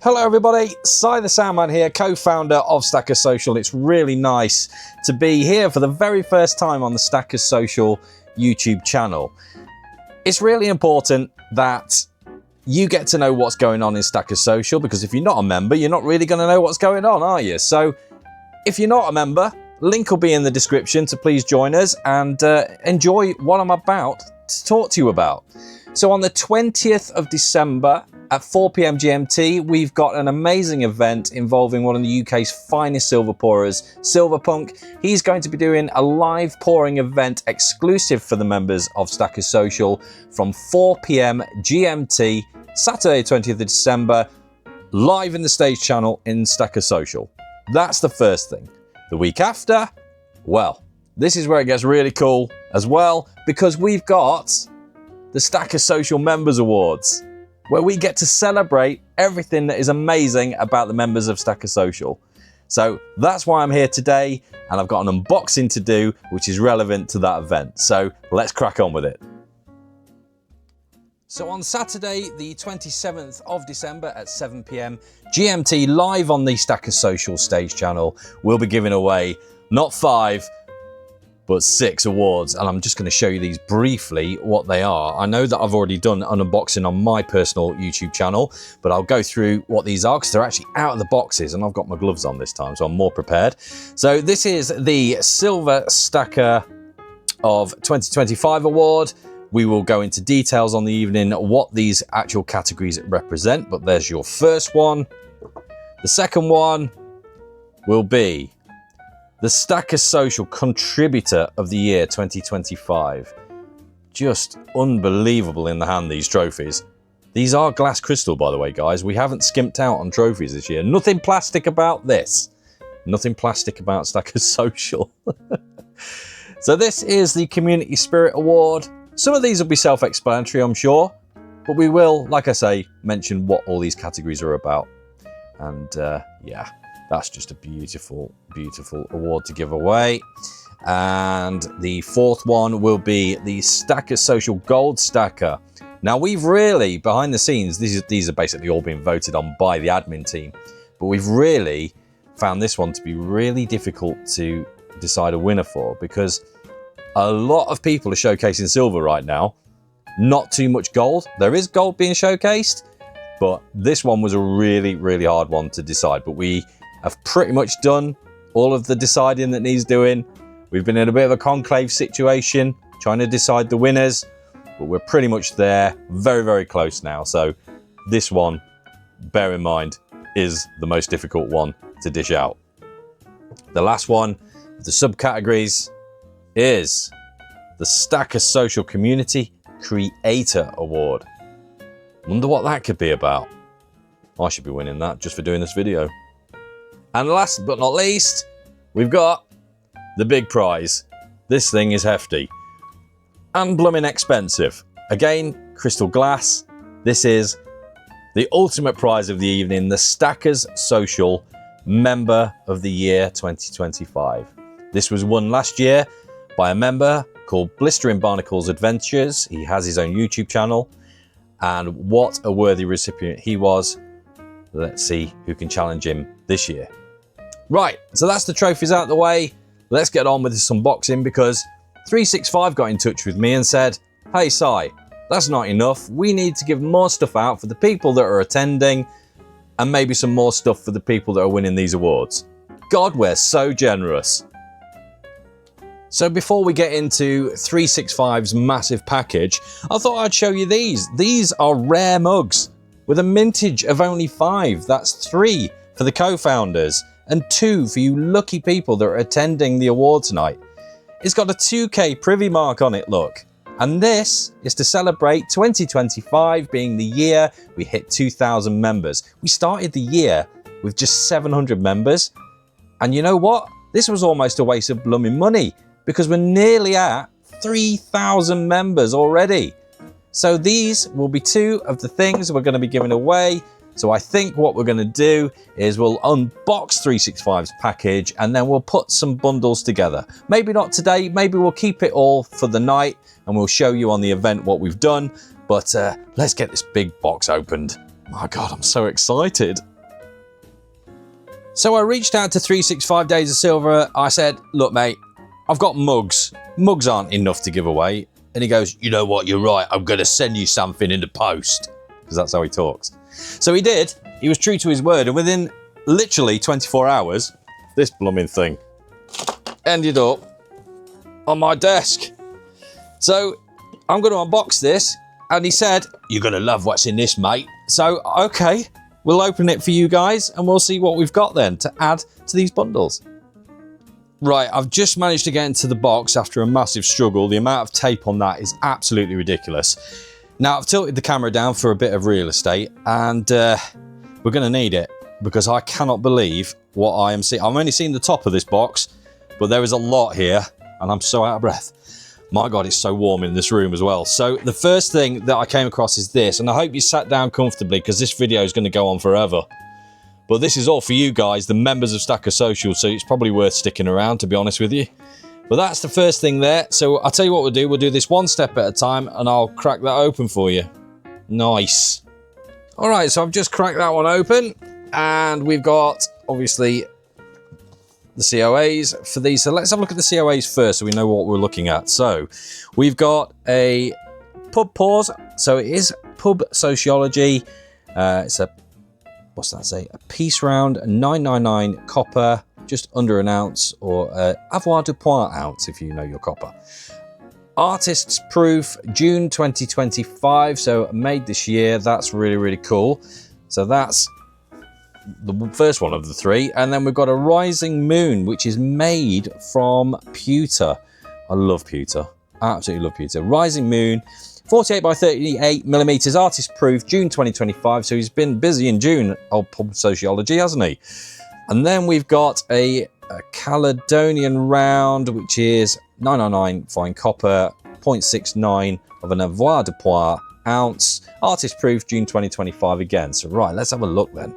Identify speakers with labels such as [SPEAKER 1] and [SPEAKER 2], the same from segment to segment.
[SPEAKER 1] Hello everybody, Si the Soundman here, co-founder of Stackers Social. It's really nice to be here for the very first time on the Stackers Social YouTube channel. It's really important that you get to know what's going on in Stackers Social, because if you're not a member, you're not really going to know what's going on, are you? So if you're not a member, link will be in the description to please join us and enjoy what I'm about to talk to you about. So on the 20th of December, at 4 PM GMT, we've got an amazing event involving one of the UK's finest silver pourers, Silverpunk. He's going to be doing a live pouring event exclusive for the members of Stackers Social from 4 PM GMT, Saturday 20th of December, live in the stage channel in Stackers Social. That's the first thing. The week after, well, this is where it gets really cool as well, because we've got the Stackers Social Members Awards, where we get to celebrate everything that is amazing about the members of Stackers Social. So that's why I'm here today, and I've got an unboxing to do, which is relevant to that event. So let's crack on with it. So on Saturday, the 27th of December at 7 PM GMT, live on the Stackers Social stage channel, we'll be giving away not 5, but 6 awards, and I'm just going to show you these briefly, what they are. I know that I've already done an unboxing on my personal YouTube channel, but I'll go through what these are because they're actually out of the boxes, and I've got my gloves on this time, so I'm more prepared. So this is the Silver Stacker of 2025 award. We will go into details on the evening what these actual categories represent, but there's your first one. The second one will be the Stackers Social Contributor of the Year 2025. Just unbelievable in the hand, these trophies. These are glass crystal, by the way, guys. We haven't skimped out on trophies this year. Nothing plastic about this. Nothing plastic about Stackers Social. So this is the Community Spirit Award. Some of these will be self-explanatory, I'm sure, but we will, like I say, mention what all these categories are about. And yeah. That's just a beautiful, beautiful award to give away. And the fourth one will be the Stackers Social Gold Stacker. Now, we've really, behind the scenes, these are basically all being voted on by the admin team, but we've really found this one to be really difficult to decide a winner for, because a lot of people are showcasing silver right now. Not too much gold. There is gold being showcased, but this one was a really, really hard one to decide. But we have pretty much done all of the deciding that needs doing. We've been in a bit of a conclave situation, trying to decide the winners, but we're pretty much there, very, very close now. So this one, bear in mind, is the most difficult one to dish out. The last one of the subcategories is the Stackers Social Community Creator Award. Wonder what that could be about. I should be winning that just for doing this video. And last but not least, we've got the big prize. This thing is hefty and blooming expensive. Again, crystal glass. This is the ultimate prize of the evening, the Stackers Social Member of the Year 2025. This was won last year by a member called Blistering Barnacles Adventures. He has his own YouTube channel, and what a worthy recipient he was. Let's see who can challenge him this year. Right, so that's the trophies out of the way. Let's get on with this unboxing, because 365 got in touch with me and said, hey Si, that's not enough. We need to give more stuff out for the people that are attending, and maybe some more stuff for the people that are winning these awards. God, we're so generous. So before we get into 365's massive package, I thought I'd show you these. These are rare mugs with a mintage of only 5. That's 3 for the co-founders and 2 for you lucky people that are attending the awards night. It's got a 2K privy mark on it, look. And this is to celebrate 2025 being the year we hit 2,000 members. We started the year with just 700 members. And you know what? This was almost a waste of blooming money, because we're nearly at 3,000 members already. So these will be 2 of the things we're going to be giving away. So I think what we're going to do is we'll unbox 365's package, and then we'll put some bundles together. Maybe not today, maybe we'll keep it all for the night and we'll show you on the event what we've done. But let's get this big box opened. My God, I'm so excited. So I reached out to 365 Days of Silver. I said, look, mate, I've got mugs. Mugs aren't enough to give away. And he goes, you know what, you're right. I'm going to send you something in the post. Because that's how he talks. So he did. He was true to his word. And within literally 24 hours, this blooming thing ended up on my desk. So I'm going to unbox this. And he said, you're going to love what's in this, mate. So, okay, we'll open it for you guys and we'll see what we've got then to add to these bundles. Right, I've just managed to get into the box after a massive struggle. The amount of tape on that is absolutely ridiculous. Now, I've tilted the camera down for a bit of real estate and we're going to need it because I cannot believe what I am seeing. I've only seen the top of this box, but there is a lot here and I'm so out of breath. My God, it's so warm in this room as well. So the first thing that I came across is this, and I hope you sat down comfortably because this video is going to go on forever. But this is all for you guys, the members of Stacker Social, so it's probably worth sticking around, to be honest with you. But that's the first thing there. So I'll tell you what we'll do this one step at a time and I'll crack that open for you. Nice. All right, so I've just cracked that one open and we've got, obviously, the COAs for these. So let's have a look at the COAs first so we know what we're looking at. So we've got a pub pause. So it is pub sociology. It's a, what's that say? A piece round, 999 copper, just under an ounce, or avoirdupois ounce if you know your copper. Artist's proof, June 2025. So made this year. That's really, really cool. So that's the first one of the three. And then we've got a rising moon, which is made from pewter. I love pewter. Absolutely love pewter. Rising moon, 48 by 38 millimeters, artist proof, June 2025. So he's been busy in June, old pub sociology, hasn't he? And then we've got a Caledonian round, which is 999 fine copper, 0.69 of an avoirdupois ounce, artist proof, June 2025 again. So right, let's have a look then.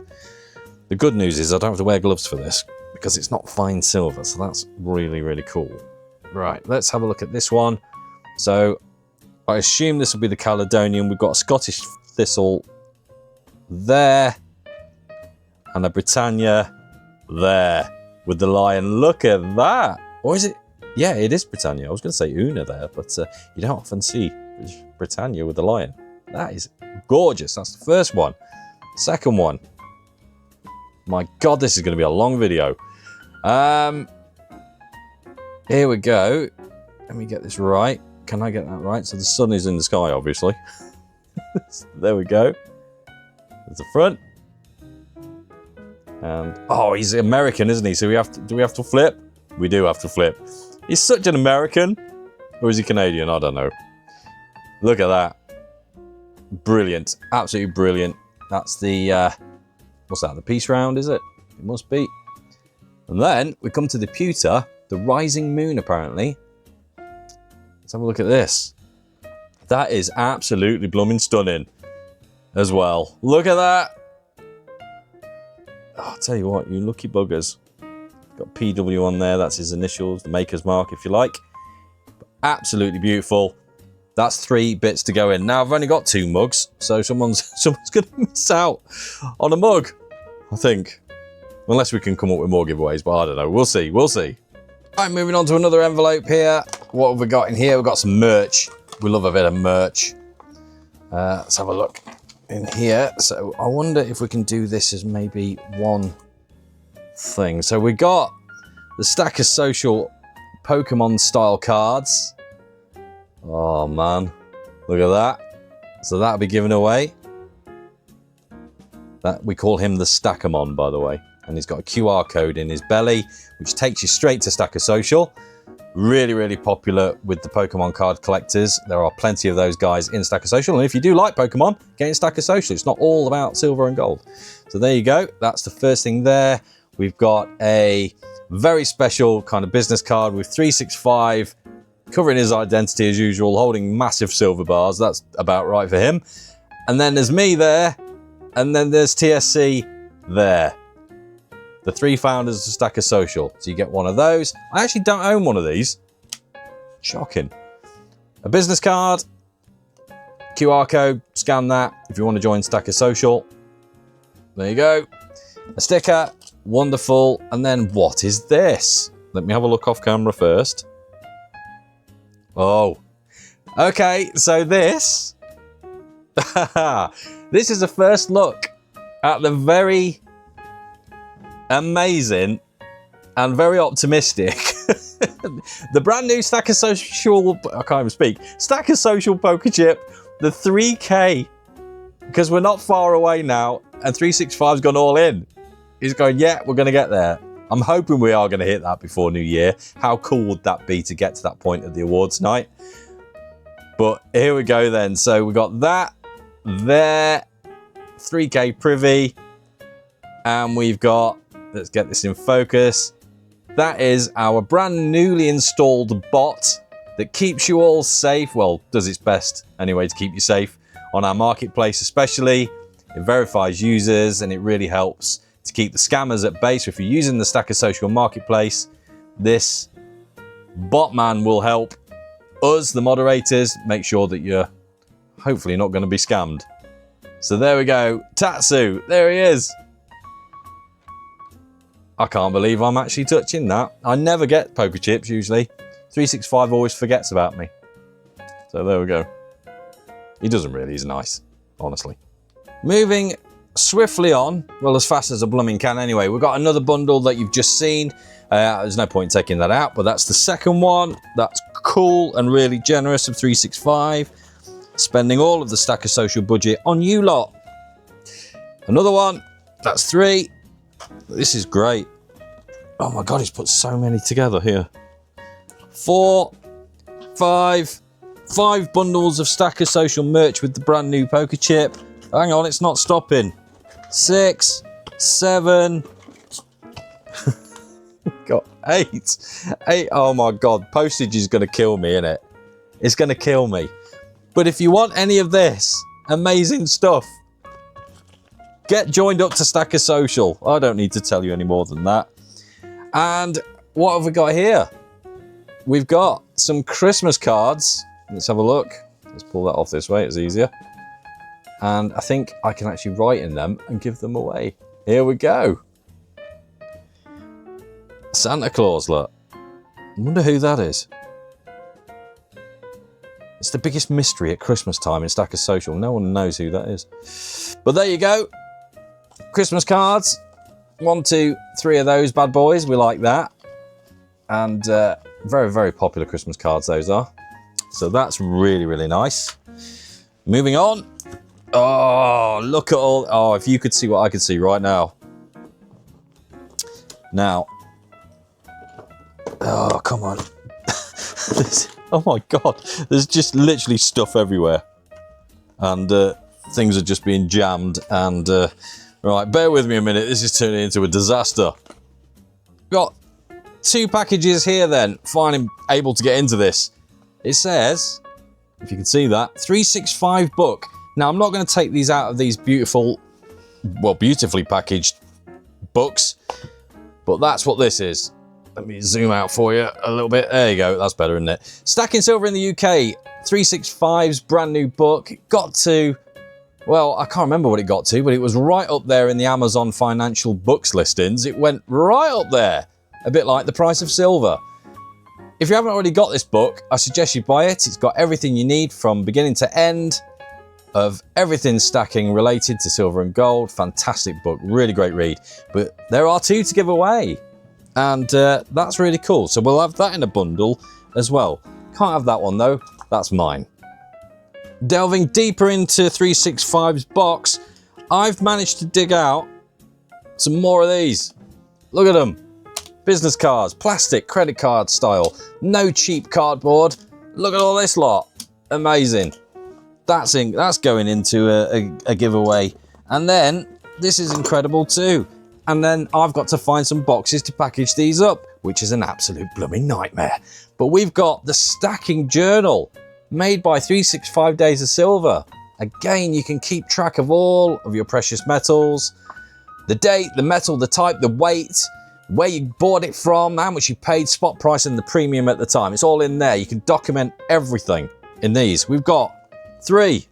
[SPEAKER 1] The good news is I don't have to wear gloves for this because it's not fine silver. So that's really, really cool. Right, let's have a look at this one. So I assume this will be the Caledonian. We've got a Scottish thistle there and a Britannia there with the lion. Look at that. Or is it? Yeah, it is Britannia. I was going to say Una there, but you don't often see Britannia with the lion. That is gorgeous. That's the first one. Second one. My God, this is going to be a long video. Here we go. Let me get this right. Can I get that right? So the sun is in the sky, obviously. There we go. There's the front. And oh, he's American, isn't he? So do we have to flip? We do have to flip. He's such an American, or is he Canadian? I don't know. Look at that. Brilliant. Absolutely brilliant. That's the what's that? The piece round, is it? It must be. And then we come to the pewter, the rising moon, apparently. Let's have a look at this. That is absolutely blooming stunning as well. Look at that. Oh, I'll tell you what, you lucky buggers. Got PW on there. That's his initials, the maker's mark, if you like. But absolutely beautiful. That's 3 bits to go in. Now, I've only got 2 mugs, so someone's going to miss out on a mug, I think. Unless we can come up with more giveaways, but I don't know. We'll see. We'll see. All right, moving on to another envelope here. What have we got in here? We've got some merch. We love a bit of merch. Let's have a look in here. So I wonder if we can do this as maybe one thing. So we got the Stacker Social Pokemon style cards. Oh man, look at that. So that'll be given away. That we call him the Stackermon, by the way. And he's got a QR code in his belly, which takes you straight to Stacker Social. Really, really popular with the Pokemon card collectors. There are plenty of those guys in Stacker Social. And if you do like Pokemon, get in Stacker Social. It's not all about silver and gold. So there you go. That's the first thing there. We've got a very special kind of business card with 365 covering his identity as usual, holding massive silver bars. That's about right for him. And then there's me there. And then there's TSC there. The 3 founders of Stacker Social. So you get one of those. I actually don't own one of these. Shocking. A business card. QR code. Scan that if you want to join Stacker Social. There you go. A sticker. Wonderful. And then what is this? Let me have a look off camera first. Oh, okay. So this, this is a first look at the very amazing and very optimistic the brand new Stacker Social, I can't even speak, Stacker Social poker chip, the 3K, because we're not far away now, and 365's gone all in. He's going, yeah, we're going to get there. I'm hoping we are going to hit that before New Year. How cool would that be to get to that point of the awards night? But here we go then. So we got that there, 3K privy, and we've got, let's get this in focus. That is our brand newly installed bot that keeps you all safe. Well, does its best anyway to keep you safe on our marketplace especially. It verifies users and it really helps to keep the scammers at bay. So if you're using the Stacker Social marketplace, this bot man will help us, the moderators, make sure that you're hopefully not going to be scammed. So there we go. Tatsu, there he is. I can't believe I'm actually touching that. I never get poker chips usually. 365 always forgets about me. So there we go. He doesn't really, he's nice, honestly. Moving swiftly on, well, as fast as a blooming can anyway. We've got another bundle that you've just seen. There's no point taking that out, but that's the second one. That's cool and really generous of 365. Spending all of the Stacker Social budget on you lot. Another one, that's 3. This is great. Oh my God, he's put so many together here. 4, 5 bundles of Stacker Social merch with the brand new poker chip. Hang on, it's not stopping. 6, 7. Got 8. Oh my God, postage is going to kill me, innit? It's going to kill me. But if you want any of this amazing stuff, get joined up to Stacker Social. I don't need to tell you any more than that. And what have we got here? We've got some Christmas cards. Let's have a look. Let's pull that off this way, it's easier. And I think I can actually write in them and give them away. Here we go. Santa Claus, look. I wonder who that is. It's the biggest mystery at Christmas time in Stacker Social. No one knows who that is. But there you go. Christmas cards. 1, 2, 3 of those bad boys. We like that. And very, very popular Christmas cards those are. So that's really, really nice. Moving on. Oh, look at all. Oh, if you could see what I could see right now. Now. Oh, come on. Oh my God. There's just literally stuff everywhere. And things are just being jammed. And right, bear with me a minute. This is turning into a disaster. Got 2 packages here then. Finally able to get into this. It says, if you can see that, 365 book. Now, I'm not going to take these out of these beautiful, well, beautifully packaged books, but that's what this is. Let me zoom out for you a little bit. There you go. That's better, isn't it? Stacking Silver in the UK, 365's brand new book. It got to, well, I can't remember what it got to, but it was right up there in the Amazon financial books listings. It went right up there, a bit like the price of silver. If you haven't already got this book, I suggest you buy it. It's got everything you need from beginning to end of everything stacking related to silver and gold. Fantastic book, really great read. But there are 2 to give away. And that's really cool. So we'll have that in a bundle as well. Can't have that one though, that's mine. Delving deeper into 365's box, I've managed to dig out some more of these. Look at them. Business cards, plastic, credit card style. No cheap cardboard. Look at all this lot. Amazing. That's going into a giveaway. And then, this is incredible too. And then I've got to find some boxes to package these up, which is an absolute blooming nightmare. But we've got the stacking journal made by 365 Days of Silver. Again, you can keep track of all of your precious metals, the date, the metal, the type, the weight, where you bought it from, how much you paid, spot price, and the premium at the time. It's all in there. You can document everything in these. We've got 3.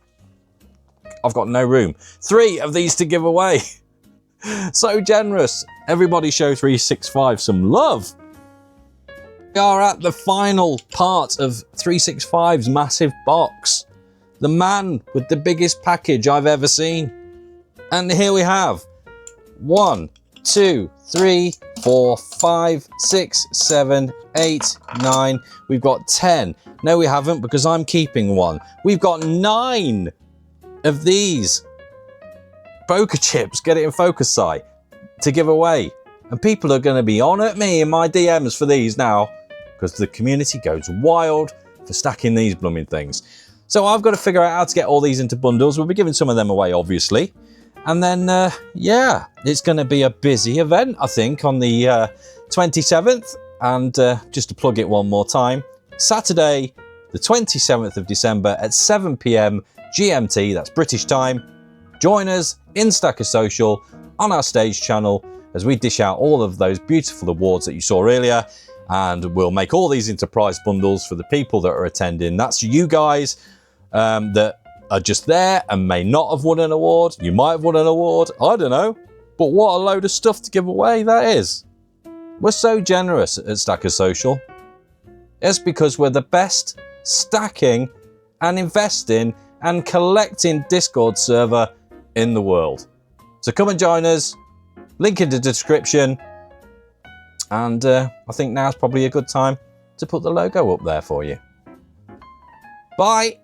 [SPEAKER 1] I've got no room. 3 of these to give away. So generous. Everybody show 365 some love. We are at the final part of 365's massive box. The man with the biggest package I've ever seen. And here we have 1, 2, 3, 4, 5, 6, 7, 8, 9. We've got 10. No, we haven't, because I'm keeping one. We've got 9 of these poker chips, get it in focus sight, to give away. And people are going to be on at me in my DMs for these now, because the community goes wild for stacking these blooming things. So I've got to figure out how to get all these into bundles. We'll be giving some of them away, obviously. And then, yeah, it's going to be a busy event, I think, on the 27th. And just to plug it one more time, Saturday, the 27th of December at 7 p.m. GMT, that's British time. Join us in Stacker Social on our stage channel as we dish out all of those beautiful awards that you saw earlier. And we'll make all these into prize bundles for the people that are attending. That's you guys that are just there and may not have won an award. You might have won an award, I don't know. But what a load of stuff to give away that is. We're so generous at Stacker Social. It's because we're the best stacking and investing and collecting Discord server in the world. So come and join us. Link in the description. And I think now's probably a good time to put the logo up there for you. Bye.